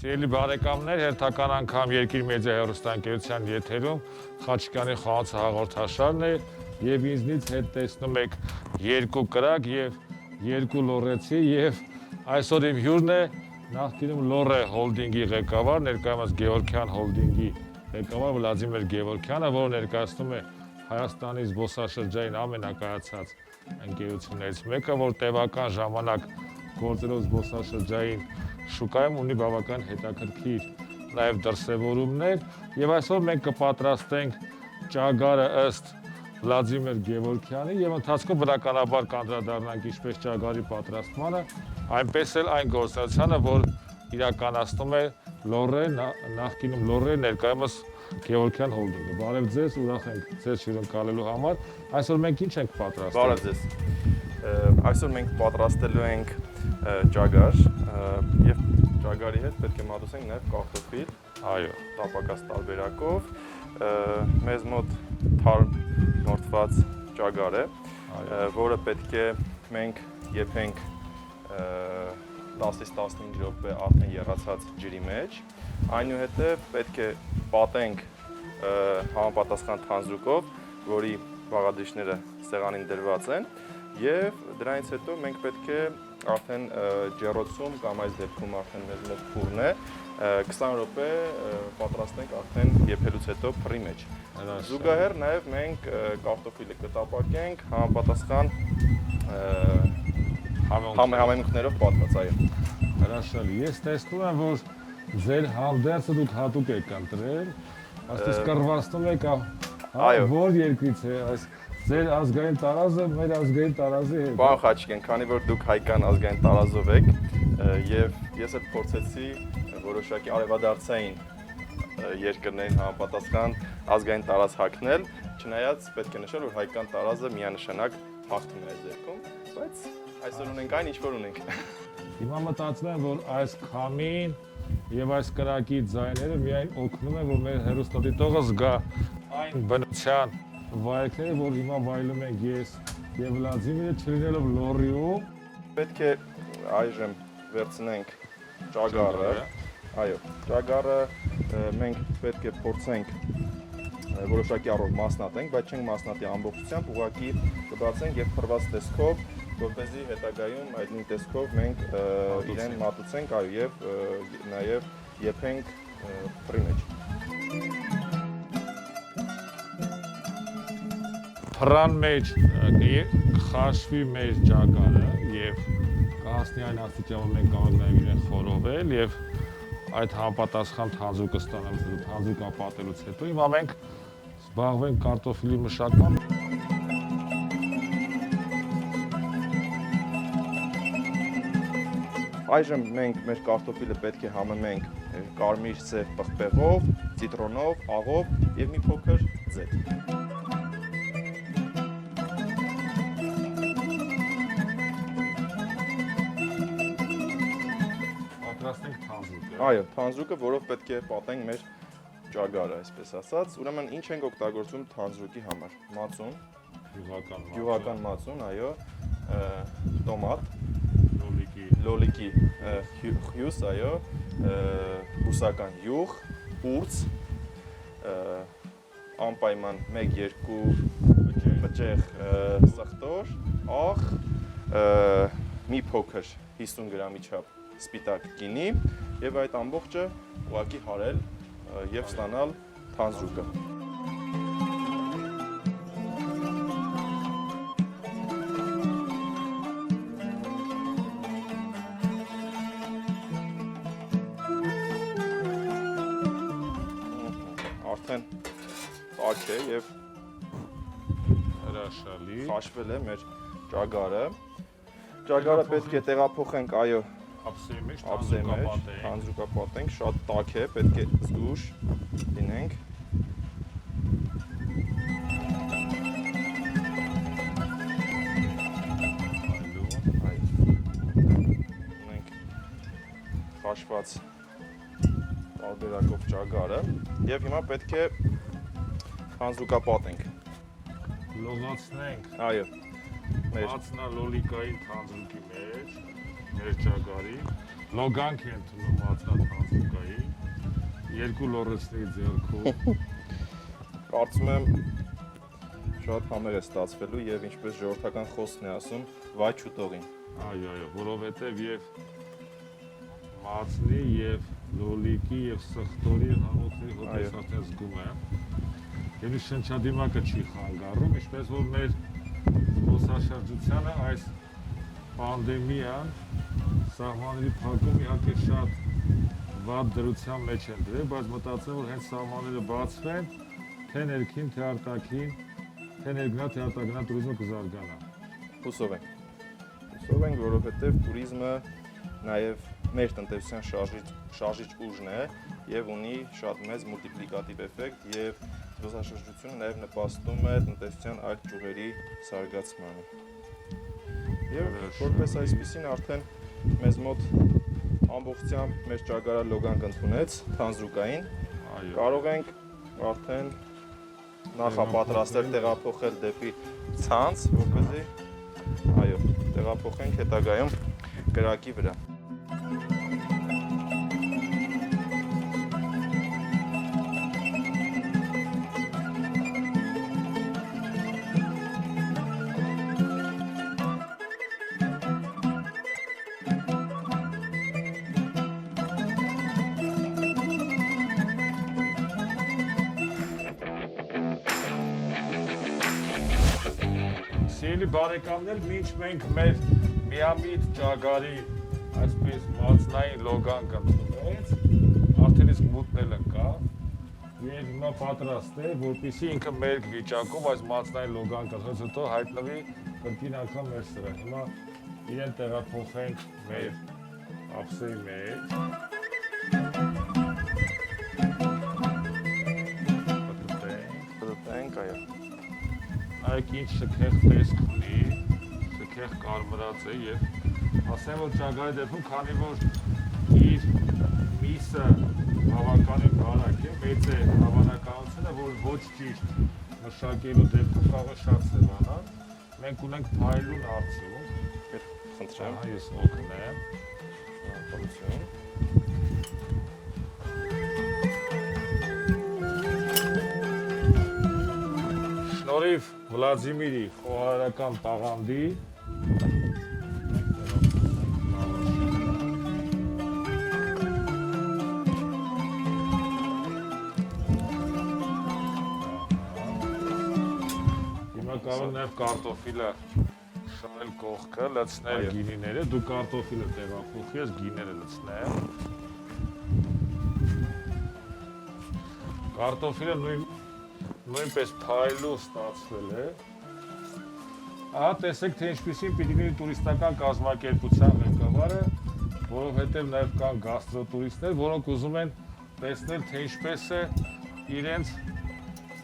Սիրելի բարեկամներ, հերթական անգամ Երկիր մեդիա հեռուստաընկերության եթերում Խաչիկյանի խաղացը հաղորդաշարն է եւ ինձնից հետ տեսնում եք երկու կրակ եւ երկու լոռեցի եւ այսօր իմ հյուրն է նախկինում Լոռե հոլդինգի ղեկավար, ներկայումս Գևորգյան հոլդինգի ղեկավար Վլադիմիր Գևորգյանը, որը ներկայացնում է Հայաստանի զբոսաշրջային ամենակայացած ընկերություններից մեկը, որ տևական ժամանակ գործելով զբոսաշրջային շուկայում ունի բավական հետաքրքիր նաև դրսևորումներ եւ այսօր մենք կպատրաստենք ճագարը ըստ Վլադիմիր Գևորգյանի եւ ընթացքում բնականաբար կանդրադառնանք ինչպես ճագարի պատրաստմանը, այնպես էլ այն գործունեությանը, որ իրականացնում է Լոռե, նախկինում Լոռե, ներկայումս Գևորգյան հոլդինգը։ Բարև ձեզ, ուրախ ենք ձեզ հյուրընկալելու համար։ Այսօր մենք ինչ ենք պատրաստել։ Բարև ձեզ։ Այսօր մենք պատրաստելու ենք ճագար եւ ճագարի հետ պետք է մատուցենք նաեւ կարտոֆիլ, այո, տապակած տարբերակով, մեզ մոտ թարմ մորթված ճագար է, որը պետք է մենք եփենք 10-ից 15 րոպե արդեն եղացած ջրի մեջ, այնուհետև պետք է պատենք համապատասխան թանձրուկով, որի բաղադրիչները սեղանին դրված են, եւ դրանից հետո մենք պետք է արդեն ջեռոցում կամ այս դեպքում արդեն մեզ մոտ փուրն է 20 րոպե պատրաստենք արդեն եփելուց հետո փռի մեջ։ Զուգահեռ նաև մենք կարտոֆիլը կտապակենք համապատասխան համեմունքներով պատված, այո։ Հրաշալի։ Ես տեսնում եմ, որ ձեր հանդերձը դուք հատուկ եք ընտրել, ասես կռվածնում եք, որ երկրից է, այս ձեր ազգային տարազը մեր ազգային տարազի հետ։ Պարոն Խաչիկյան, քանի որ դուք հայկական ազգային տարազով եք, եւ ես էլ փորձեցի որոշակի արևադարձային երկրներին համապատասխան ազգային տարազ հագնել, չնայած պետք է նշել, որ հայկական տարազը միանշանակ հաղթում է այս դեպքում, բայց այսօր ունենք այն, ինչ որ ունենք։ Հիմա մտածում եմ, որ այս քամին եւ այս կրակի ձայները միայն օգնում են, որ մեր հեռուստադիտողը զգա այն բնության վայրքները, որ հիմա վայելում ենք ես եւ Վլադիմիրը, չլինելով Լոռիում, պետք է այժմ վերցնենք ճագարը, այո, ճագարը մենք պետք է փորձենք որոշակի առով մասնատենք, բայց չենք մասնատի ամբողջությամբ, ուղղակի կբացենք եւ փռված տեսքով, որպեսզի հետագայում այդ նույն տեսքով մենք իրեն մատուցենք, այո, եւ նաեւ եփենք փռի մեջ։ Փռան մեջ կխաշվի մեր ճագարը եւ կհասնի այն աստիճան, որ մենք կարող ենք իրեն խորովել եւ այդ համապատասխան թանձրուկը ստանանք, թանձրուկը պատելուց հետո հիմա մենք զբաղվենք կարտոֆիլի մշակմամբ։ Այժմ մենք մեր կարտոֆիլը պետք է համեմենք կարմիր սև պղպեղով, ցիտրոնով, աղով եւ մի փոքր ձեթ։ Պատրաստենք թանձրուկը։ Այո, թանձրուկը, որով պետք է պատենք մեր ճագարը, այսպես ասած, ուրեմն ինչ ենք օգտագործում թանձրուկի համար։ Մածուն, գյուղական մածուն, այո, տոմատ, լոլիկի հյուս, այո, բուսական յուղ, ուրց, անպայման 1-2 բջեղ սխտոր, աղ, մի փոքր 50 գրամի չափ սպիտակ գինի եւ այդ ամբողջը ուղղակի հարել եւ ստանալ թանձրուկը։ Արդեն տաք է եւ հրաշալի խաշվել է մեր ճագարը։ Ճագարը պետք է տեղափոխենք, այո, ափսեի մեջ, թանձրուկա պատենք, շատ տաք է, պետք է զգուշ լինենք։ Ունենք խաշված տարբերակով ճագարը եւ հիմա պետք է թանձրուկա պատենք։ Լողացնենք Այո։ Մածնա լոլիկայի թանձրուկի մեջ մեր ճագարի, լոգանք են տնում ածնաթանձուկայի, երկու լորեցնի ձեռքով։ Կարծում եմ շատ համեր է ստացվելու եւ ինչպես ժողովրդական խոսքն է ասում, վայ չուտողին։ Այո, որովհետեւ եւ մածնի եւ լոլիկի եւ սխտորի համոքների հոտես արդեն զգում եմ։ Եվ շնչադիմակը չի խանգարում, ինչպես որ մեր զբոսաշրջությանը այս պանդեմիան սահմանների փակում իհարկե շատ վատ դրության մեջ են դրել, բայց մտածեմ, որ հենց սահմանները բացվեն, թե ներքին, թե արտաքին, թե ներգնա, թե արտագնա տուրիզմը կզարգանա։ Հուսով ենք, որովհետեւ туриզմը նաեւ մեր տնտեսության շարժիչ ուժն է եւ ունի շատ մեծ մուլտիպլիկատիվ էֆեկտ եւ զբոսաշրջությունը նաեւ նպաստում է տնտեսության այլ ճյուղերի զարգացմանը։ Եվ որպես այսպեսին արդեն մեզ մոտ ամբողջությամբ մեր ճագարա լոգանք ընդունեց թանձրուկային, կարող ենք արդեն նախապատրաստել տեղափոխել դեպի ցանց, որպեսզի տեղափոխենք հետագայում կրակի վրա։ Սիրելի բարեկամներ, մինչ մենք մեր միամիտ ճագարի այսպես մածնային լոգանք ընդունեց, արդեն իսկ մուտնել ընկավ եւ հիմա պատրաստ է, որպեսզի ինքը մեր վիճակով այս մածնային լոգանքը հենց հետո հայտնվի կրկին անգամ մեր սրան։ Հիմա իրեն տեղափոխենք մեր ափսեի մեջ։ Պատրաստենք, այո։ Այք ինչ շքեղ տեսք ունի, շքեղ կարմրած է եւ ասեմ որ ճագարի դեպքում քանի որ իր միսը բավականին բարակ է, մեծ է հավանականությունը որ ոչ ճիշտ մշակելու դեպքում կարող է շատ սևանալ, մենք ունենք փայլուն արդյունք, խնդրեմ, ես օգնեմ, շնորհակալություն։ Շնորհիվ Վլադիմիրի խոհարարական տաղանդի հիմա կարող նաև կարտոֆիլը շնել կողքը, լցնել գինիները, դու կարտոֆիլը տեղափոխի, ես գիները լցնեմ։ Կարտոֆիլը նույնպես փայլու ստացվել է։ Ահա տեսեք, թե ինչպեսին պիտի լինի տուրիստական կազմակերպության ղեկավարը, որովհետև նաև կան գաստրոտուրիստներ, որոնք ուզում են տեսնել, թե ինչպես է իրենց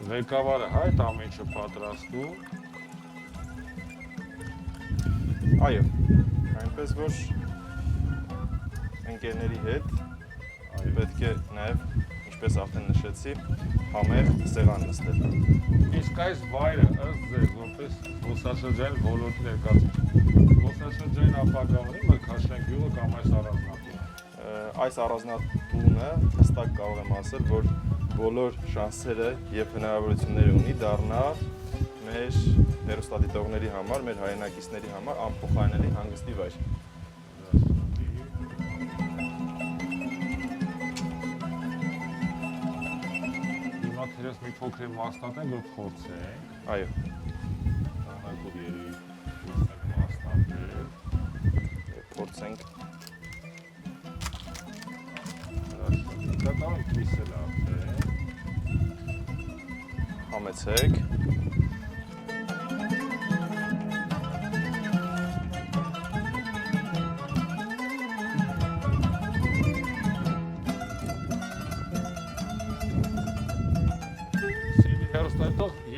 ղեկավարը այդ ամեն ինչը պատրաստում։ Այո, այնպես որ ընկերների հետ պետք է նաև, ինչպես արդեն նշեցի, համեղ սեղան նստել։ Իսկ այս վայրը ըստ ձեզ, որպես զբոսաշրջային ոլորտի ներկայացուցիչ, զբոսաշրջային ապագաների Մրգաշեն գյուղը կամ այս առանձնատունը։ Այս առանձնատունը հստակ կարող եմ ասել, որ բոլոր շանսերը եւ հնարավորությունները ունի դառնա մեր հեռուստադիտողների համար, մեր հայրենակիցների համար անփոխարինելի հանգստի վայր։ Թերս մի փոքր մասնատենք, որ փորձենք։ Այո։ Ահագուր երևի մասնատել։ Փորձենք։ Դա կիսել արդեն։ Համեցեք։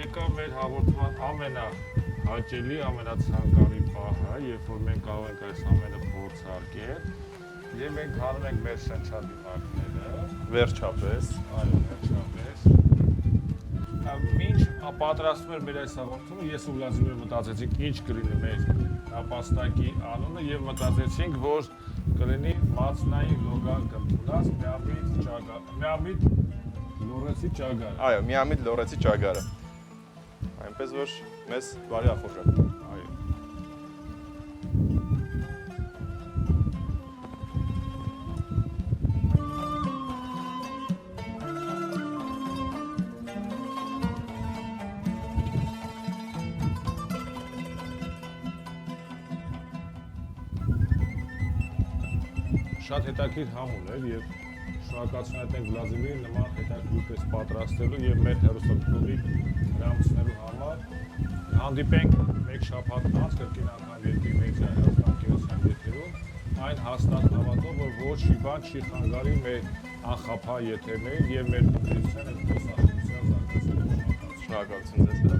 Եկավ մեր հաղորդման ամենահաճելի, ամենացանկալի պահը, երբ որ մենք կարող ենք այս ամենը փորձարկել եւ մենք հանում ենք մեր շնչադիմակները։ Վերջապես, այո, վերջապես։ Մինչ պատրաստում էր մեր այս հաղորդումը, ես ու Վլադիմիրը մտածեցինք ինչ կլինի մեր նապաստակի անունը եւ մտածեցինք, որ կլինի մածնային լոգան կմնաց միամիտ լորեցի ճագարը։ Այո, միամիտ լորեցի ճագարը։ Այնպես որ մեզ բարի ախորժակ։ Այո։ Շատ հետաքրքիր համուն էր եւ շնորհակալություն ենք Վլադիմիրին նման հետաքրքիր պես պատրաստելու եւ մեր հերոսապետի հրամցնելու համար։ Հանդիպենք մեկ շաբաթ անց կրկին անգամ երկրի մեդիա հերոսապետության եթերում, այն հաստատ հավատով, որ ոչ մի բան չի խանգարի մեր անխափան եթերներին եւ մեր տնտեսության եւ զբոսաշրջության զարգացումը։ Շնորհակալություն ձեզ։